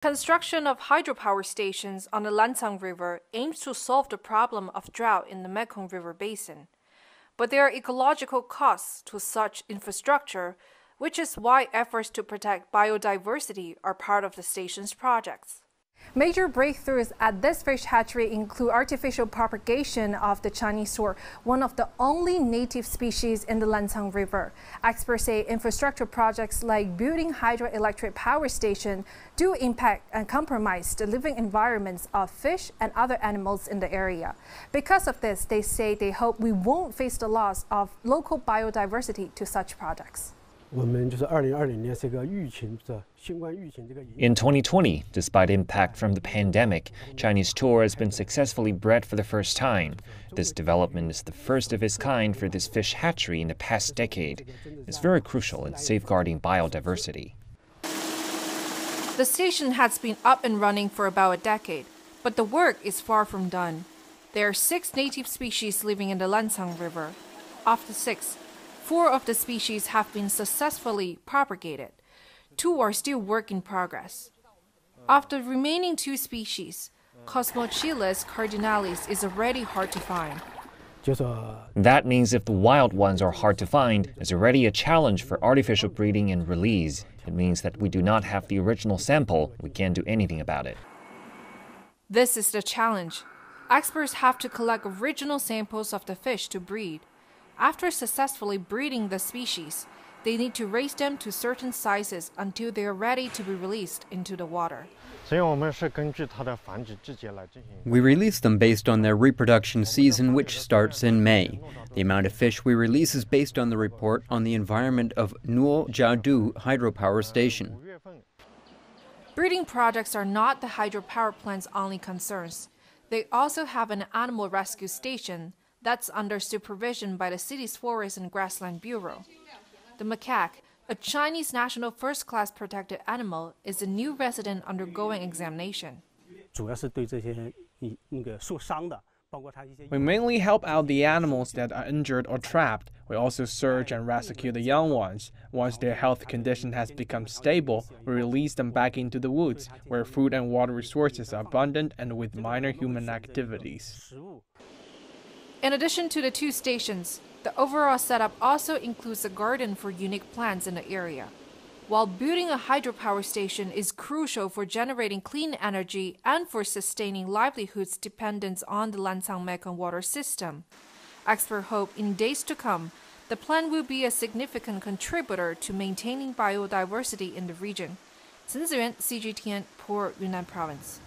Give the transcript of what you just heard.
Construction of hydropower stations on the Lancang River aims to solve the problem of drought in the Mekong River Basin. But there are ecological costs to such infrastructure, which is why efforts to protect biodiversity are part of the station's projects. Major breakthroughs at this fish hatchery include artificial propagation of the Chinese sword, one of the only native species in the Lancang River. Experts say infrastructure projects like building hydroelectric power station do impact and compromise the living environments of fish and other animals in the area. Because of this, they say they hope we won't face the loss of local biodiversity to such projects. In 2020, despite impact from the pandemic, Chinese tour has been successfully bred for the first time. This development is the first of its kind for this fish hatchery in the past decade. It's very crucial in safeguarding biodiversity. The station has been up and running for about a decade, but the work is far from done. There are 6 native species living in the Lancang River. Of the 6, 4 of the species have been successfully propagated. 2 are still work in progress. Of the remaining 2 species, Cosmochilus cardinalis is already hard to find. That means if the wild ones are hard to find, it's already a challenge for artificial breeding and release. It means that we do not have the original sample. We can't do anything about it. This is the challenge. Experts have to collect original samples of the fish to breed. After successfully breeding the species, they need to raise them to certain sizes until they are ready to be released into the water. We release them based on their reproduction season, which starts in May. The amount of fish we release is based on the report on the environment of Nuozhadu Hydropower Station. Breeding projects are not the hydropower plant's only concerns. They also have an animal rescue station that's under supervision by the city's Forest and Grassland Bureau. The macaque, a Chinese national first-class protected animal, is a new resident undergoing examination. We mainly help out the animals that are injured or trapped. We also search and rescue the young ones. Once their health condition has become stable, we release them back into the woods, where food and water resources are abundant and with minor human activities. In addition to the 2 stations, the overall setup also includes a garden for unique plants in the area. While building a hydropower station is crucial for generating clean energy and for sustaining livelihoods dependent on the Lancang Mekong water system, experts hope in days to come, the plant will be a significant contributor to maintaining biodiversity in the region. Cen Ziyuan, CGTN, Port Yunnan Province.